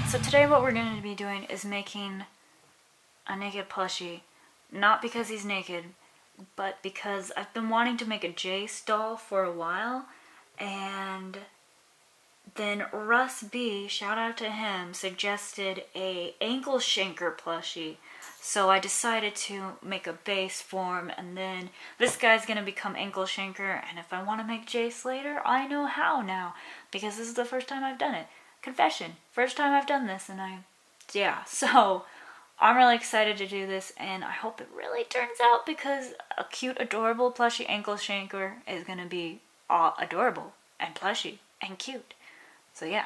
So today what we're going to be doing is making a naked plushie. Not because he's naked, but because I've been wanting to make a Jace doll for a while, and then Russ B, shout out to him, suggested a ankle shanker plushie. So I decided to make a base form, and then this guy's going to become ankle shanker, and if I want to make Jace later, I know how now, because this is the first time I've done it. Confession, first time I've done this, and so I'm really excited to do this, and I hope it really turns out, because a cute, adorable plushie ankle shanker is going to be adorable and plushie and cute. So yeah.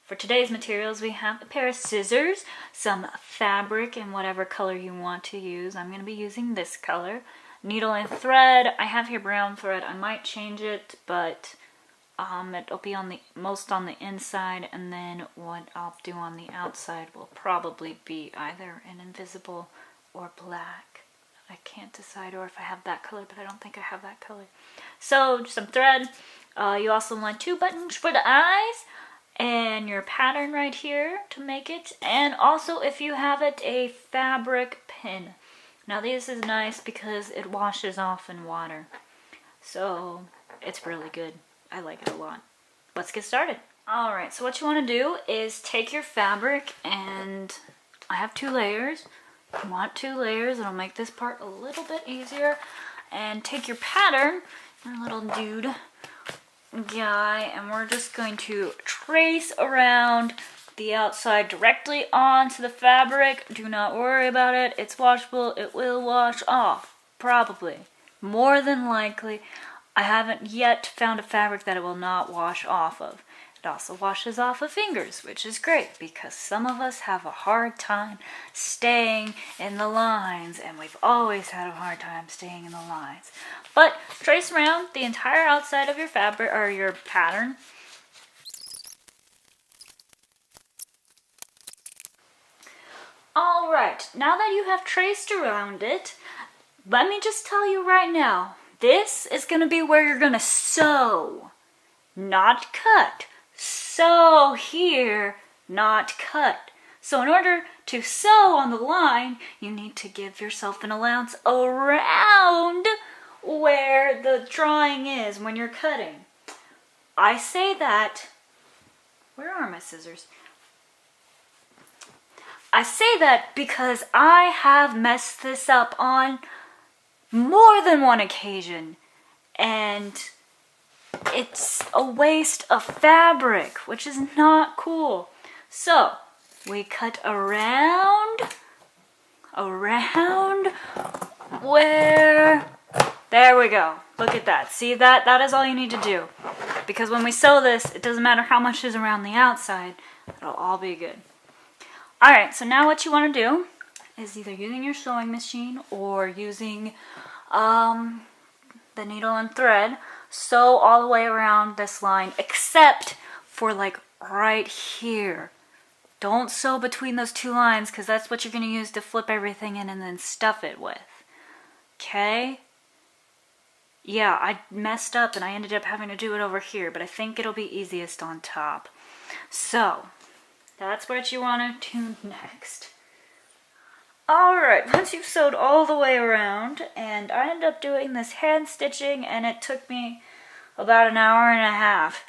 For today's materials, we have a pair of scissors, some fabric in whatever color you want to use. I'm going to be using this color. Needle and thread. I have here brown thread. I might change it, but it'll be most on the inside, and then what I'll do on the outside will probably be either an invisible or black. I can't decide, or if I have that color, but I don't think I have that color. So, some thread. You also want 2 buttons for the eyes, and your pattern right here to make it, and also, if you have it, a fabric pin. Now this is nice because it washes off in water, so it's really good. I like it a lot. Let's get started. Alright, so what you want to do is take your fabric, and I have 2 layers. You want 2 layers, it'll make this part a little bit easier. And take your pattern, your little dude guy, and we're just going to trace around the outside directly onto the fabric. Do not worry about it. It's washable. It will wash off. Probably. More than likely. I haven't yet found a fabric that it will not wash off of. It also washes off of fingers, which is great because some of us have a hard time staying in the lines, and we've always had a hard time staying in the lines. But trace around the entire outside of your fabric or your pattern. Alright, now that you have traced around it, let me just tell you right now, this is going to be where you're going to sew, not cut. Sew here, not cut. So in order to sew on the line, you need to give yourself an allowance around where the drawing is when you're cutting. I say that, where are my scissors? I say that because I have messed this up on more than one occasion, and it's a waste of fabric, which is not cool. So we cut around where, there we go. Look at that. See that? That is all you need to do. Because when we sew this, it doesn't matter how much is around the outside. It'll all be good. Alright, so now what you want to do is either using your sewing machine or using the needle and thread, sew all the way around this line, except for like right here. Don't sew between those 2 lines, because that's what you're going to use to flip everything in and then stuff it with. Okay? Yeah, I messed up and I ended up having to do it over here, but I think it'll be easiest on top. So, that's what you want to do next. Alright, once you've sewed all the way around, and I ended up doing this hand stitching, and it took me about an hour and a half.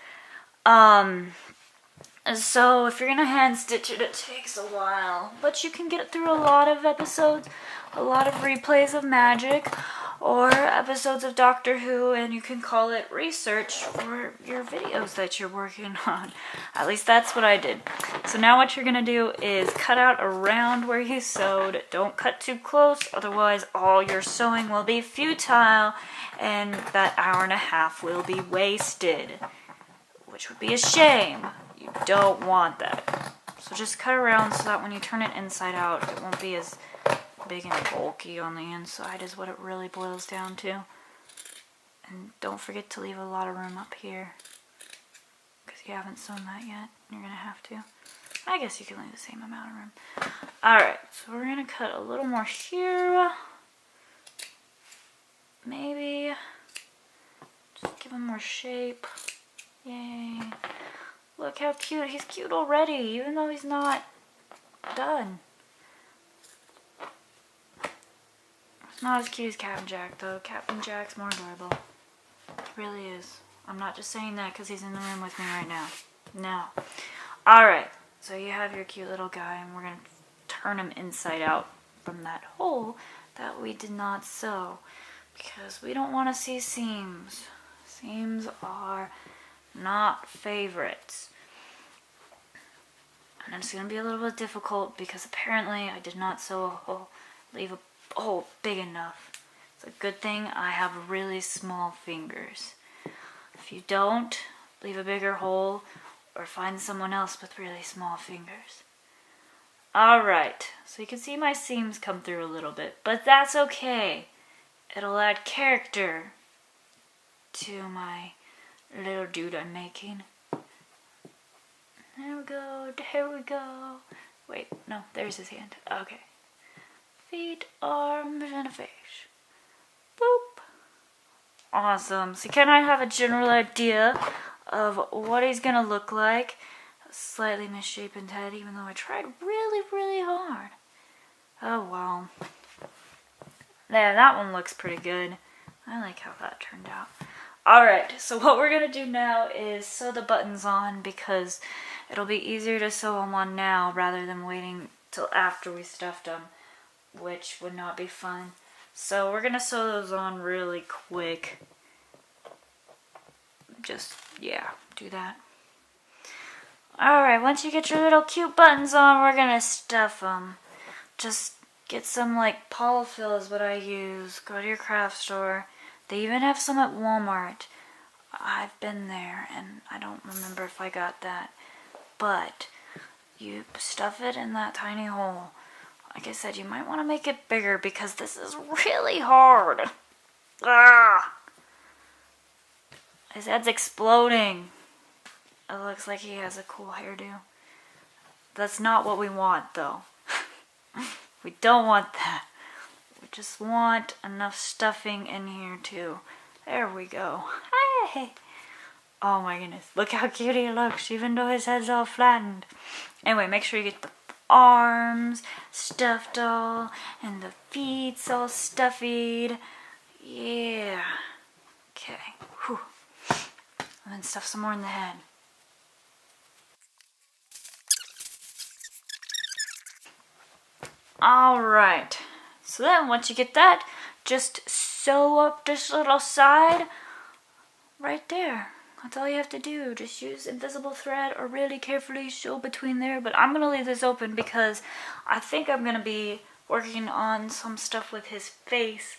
So if you're gonna hand stitch it, it takes a while, but you can get through a lot of episodes, a lot of replays of Magic, or episodes of Doctor Who, and you can call it research for your videos that you're working on. At least that's what I did. So now what you're going to do is cut out around where you sewed. Don't cut too close, otherwise all your sewing will be futile, and that hour and a half will be wasted, which would be a shame. You don't want that. So just cut around so that when you turn it inside out, it won't be as big and bulky on the inside is what it really boils down to. And don't forget to leave a lot of room up here, because you haven't sewn that yet. You're going to have to. I guess you can leave the same amount of room. Alright, so we're going to cut a little more here. Maybe. Just give them more shape. Yay. A Look how cute. He's cute already, even though he's not done. It's not as cute as Captain Jack, though. Captain Jack's more adorable. He really is. I'm not just saying that because he's in the room with me right now. No. Alright, so you have your cute little guy, and we're going to turn him inside out from that hole that we did not sew. Because we don't want to see seams. Seams are not favorites. And it's going to be a little bit difficult because apparently I did not sew a hole, leave a hole big enough. It's a good thing I have really small fingers. If you don't, leave a bigger hole or find someone else with really small fingers. Alright, so you can see my seams come through a little bit, but that's okay. It'll add character to my little dude I'm making. There we go, there we go. Wait, no, there's his hand. Okay. Feet, arms, and a face. Boop. Awesome. So can I have a general idea of what he's gonna look like? A slightly misshapen head, even though I tried really, really hard. Oh, well. Yeah, that one looks pretty good. I like how that turned out. Alright, so what we're going to do now is sew the buttons on because it'll be easier to sew them on now rather than waiting till after we stuffed them, which would not be fun. So we're going to sew those on really quick. Just, yeah, do that. Alright, once you get your little cute buttons on, we're going to stuff them. Just get some, like, polyfill is what I use. Go to your craft store. They even have some at Walmart. I've been there, and I don't remember if I got that. But you stuff it in that tiny hole. Like I said, you might want to make it bigger because this is really hard. Ah! His head's exploding. It looks like he has a cool hairdo. That's not what we want, though. We don't want that. We just want enough stuffing in here, too. There we go. Hey! Oh my goodness. Look how cute he looks, even though his head's all flattened. Anyway, make sure you get the arms stuffed all, and the feet's all stuffied. Yeah. Okay. Whew. And then stuff some more in the head. Alright. So then, once you get that, just sew up this little side right there. That's all you have to do. Just use invisible thread or really carefully sew between there. But I'm going to leave this open because I think I'm going to be working on some stuff with his face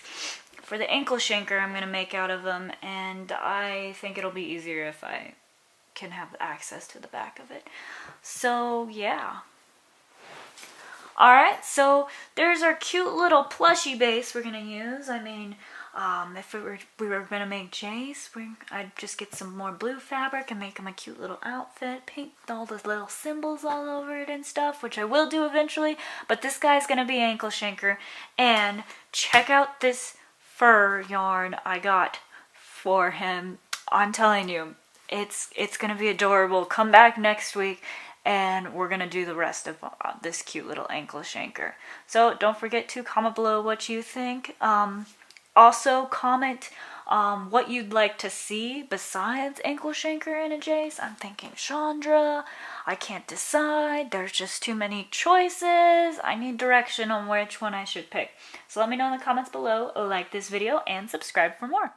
for the ankle shanker I'm going to make out of him. And I think it'll be easier if I can have access to the back of it. So, yeah. Alright, so there's our cute little plushie base we're going to use. I mean, if we were going to make Jace, I'd just get some more blue fabric and make him a cute little outfit, paint all those little symbols all over it and stuff, which I will do eventually, but this guy's going to be ankle shanker. And check out this fur yarn I got for him. I'm telling you, it's going to be adorable. Come back next week. And we're going to do the rest of this cute little ankle shanker. So don't forget to comment below what you think. Also comment what you'd like to see besides ankle shanker and a Jace. I'm thinking Chandra. I can't decide. There's just too many choices. I need direction on which one I should pick. So let me know in the comments below. Like this video and subscribe for more.